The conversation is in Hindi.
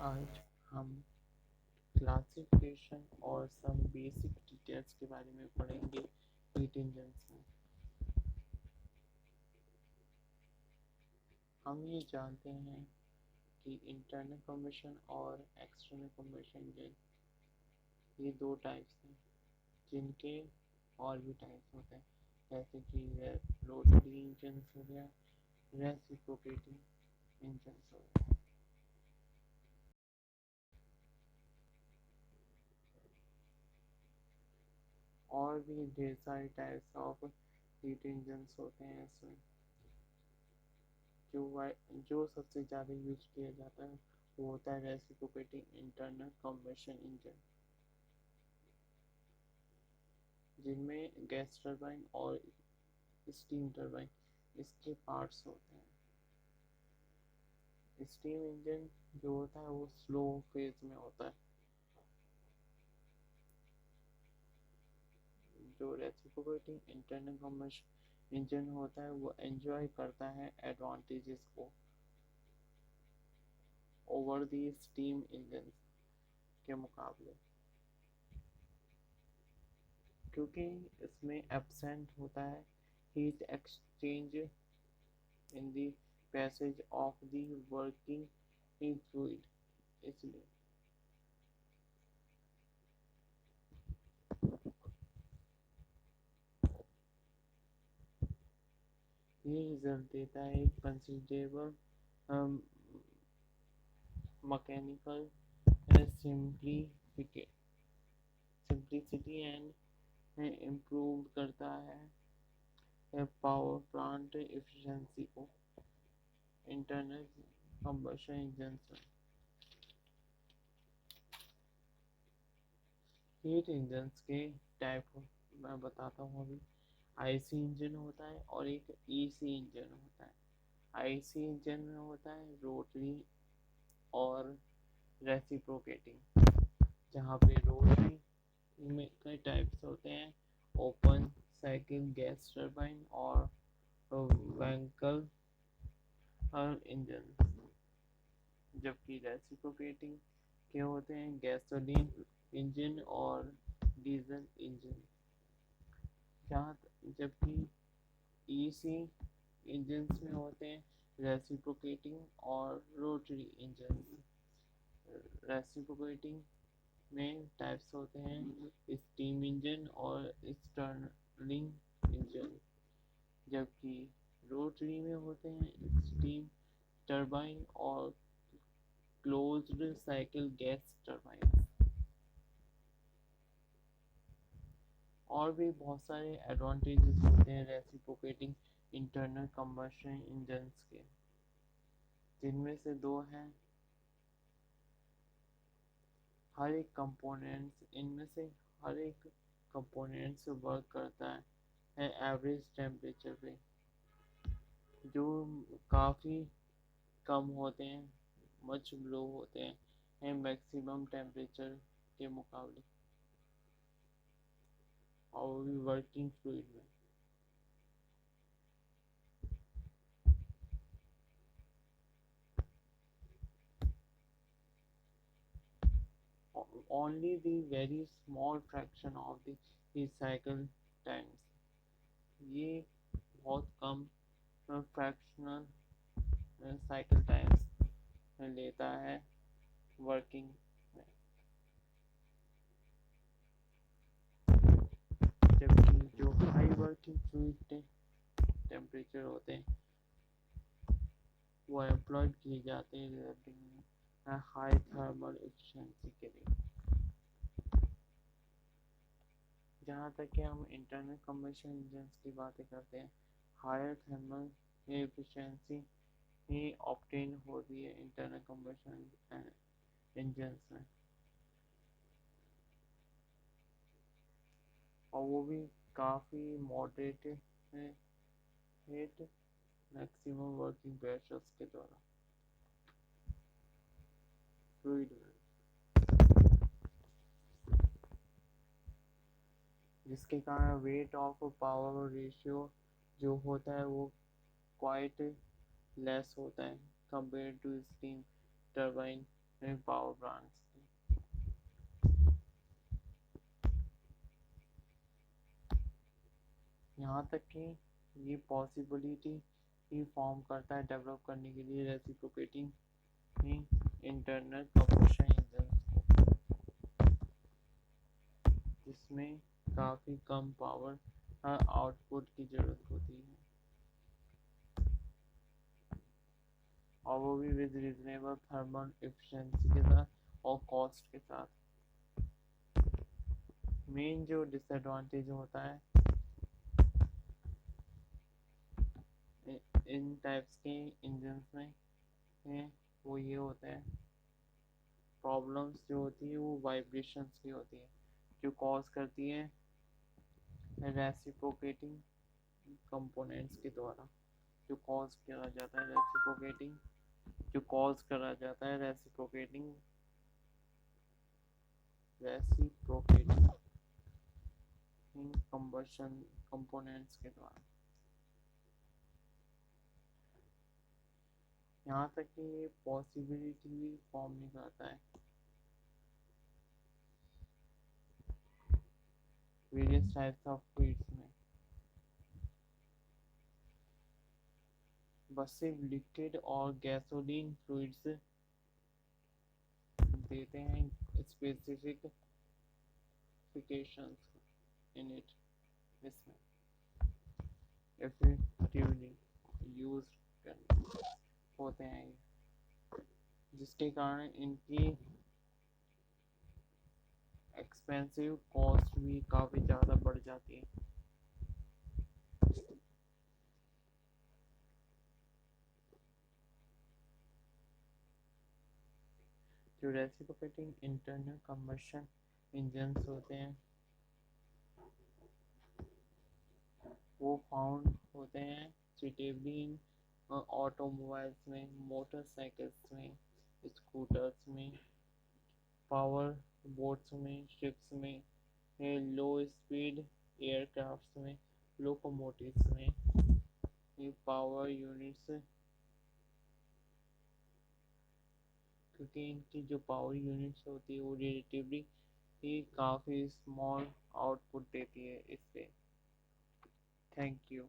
आज हम क्लासिफिकेशन और सम बेसिक डिटेल्स के बारे में पढ़ेंगे हीट इंजन्स में। हम ये जानते हैं कि इंटरनल कंबशन और एक्सटर्नल कंबशन इंजन ये दो टाइप्स हैं, जिनके और भी टाइप्स होते हैं, जैसे कि रोटरी इंजन हो गया, रेसिप्रोकेटिंग इंजन हो गया। और भी ढेर सारे टाइप्स ऑफ हीट इंजन्स होते हैं इसमें। जो सबसे ज़्यादा यूज किया जाता है वो होता है रेसिप्रोकेटिंग इंटरनल कंबशन इंजन, जिनमें गैस टरबाइन और स्टीम टरबाइन इसके पार्ट्स होते हैं। स्टीम इंजन जो होता है वो स्लो फेज में होता है। जो रेसिप्रोकेटिंग इंटरनल कंबशन इंजन होता है वो एंजॉय करता है एडवांटेजेस को ओवर दी स्टीम इंजन के मुकाबले, क्योंकि इसमें एब्सेंट होता है heat exchange in the passage of the working fluid. इसलिए ये रिजल्ट देता है एक considerable mechanical simplicity and improve करता है पावर प्लांट एफिशिएंसी को इंटरनल कंबशन इंजन में। हीट इंजन्स के टाइप मैं बताता हूँ अभी। आईसी इंजन होता है और एक ईसी इंजन होता है। आईसी इंजन में होता है रोटरी और रेसिप्रोकेटिंग, जहाँ पे रोटरी में कई टाइप्स होते हैं, ओपन साइकिल गैस टरबाइन और वैंकल इंजन, जबकि रेसिप्रोकेटिंग के होते हैं गैसोलीन इंजन और डीजल इंजन। जहाँ जबकि ईसी इंजन्स में होते हैं रेसिप्रोकेटिंग और रोटरी इंजन। रेसिप्रोकेटिंग में टाइप्स होते हैं स्टीम इंजन और स्टर्लिंग इंजन, जबकि रोटरी में होते हैं स्टीम टरबाइन और क्लोज्ड साइकिल गैस टरबाइन। और भी बहुत सारे एडवांटेजेस होते हैं रेसिप्रोकेटिंग इंटरनल कंबशन इंजन्स के, जिनमें से दो हैं हर एक कंपोनेंट्स इनमें से हर एक कंपोनेंट्स वर्क करता है एवरेज टेम्परेचर पे, जो काफ़ी कम होते हैं, मच लो होते हैं मैक्सिमम टेम्परेचर के मुकाबले, और वो भी वर्किंग फ्लूइड में। Only the very small fraction of the cycle times, ये बहुत कम फ्रैक्शनल साइकिल टाइम्स लेता है वर्किंग में, जबकि जो हाई वर्किंग फ्लूइड टेम्परेचर होते हैं वो एम्प्लॉयड किए जाते हैं रिजल्टिंग हाई थर्मल एफिशिएंसी के लिए। जहाँ तक कि हम इंटरनल कंबशन इंजन की बातें करते हैं, हायर थर्मल एफिशिएंसी ही ऑब्टेन होती है इंटरनल कंबशन इंजन में, और वो भी काफ़ी moderate hate maximum working pressures के द्वारा फ्लूइड में, जिसके कारण वेट ऑफ पावर रेशियो जो होता है वो क्वाइट लेस होता है compare to steam turbine power plants की। यहाँ तक कि ये पॉसिबिलिटी ही फॉर्म करता है डेवलप करने के लिए रेसिप्रोकेटिंग इंटरनल कंबशन इंजन को, जिसमें काफ़ी कम पावर आउटपुट की ज़रूरत होती है, और वो भी विद रीजनेबल थर्मल एफिशिएंसी के साथ और कॉस्ट के साथ। मेन जो डिसएडवांटेज होता है इन टाइप्स के इंजन्स में है, वो ये होता है, प्रॉब्लम्स जो होती है वो वाइब्रेशंस की होती है, जो कॉज करती है रेसिप्रोकेटिंग कंपोनेंट्स के द्वारा, जो कॉज करा जाता है रेसिप्रोकेटिंग कंबशन कंपोनेंट्स के द्वारा। यहाँ तक कि ये पॉसिबिलिटी भी फॉर्म नहीं करता है वेरियस टाइप्स ऑफ फ्लूइड्स में, बस सिर्फ लिक्विड और गैसोलीन फ्लूइड्स देते हैं स्पेसिफिकेशंस इन इट, इसमें इफेक्टिवली यूज होते हैं, जिसके कारण इनकी एक्सपेंसिव कॉस्ट भी काफ़ी ज़्यादा बढ़ जाती है। जो रेसिप्रोकेटिंग इंटरनल कंबशन इंजन्स होते हैं वो फाउंड होते हैं सुटेबली इन ऑटोमोबाइल्स में, मोटरसाइकिल्स में, स्कूटर्स में, पावर बोट्स में, शिप्स में, लो स्पीड एयरक्राफ्ट्स में, लोकोमोटिव्स में, ये पावर यूनिट्स, क्योंकि इनकी जो पावर यूनिट्स होती है वो रिलेटिवली ही काफ़ी स्मॉल आउटपुट देती है इससे। Thank you.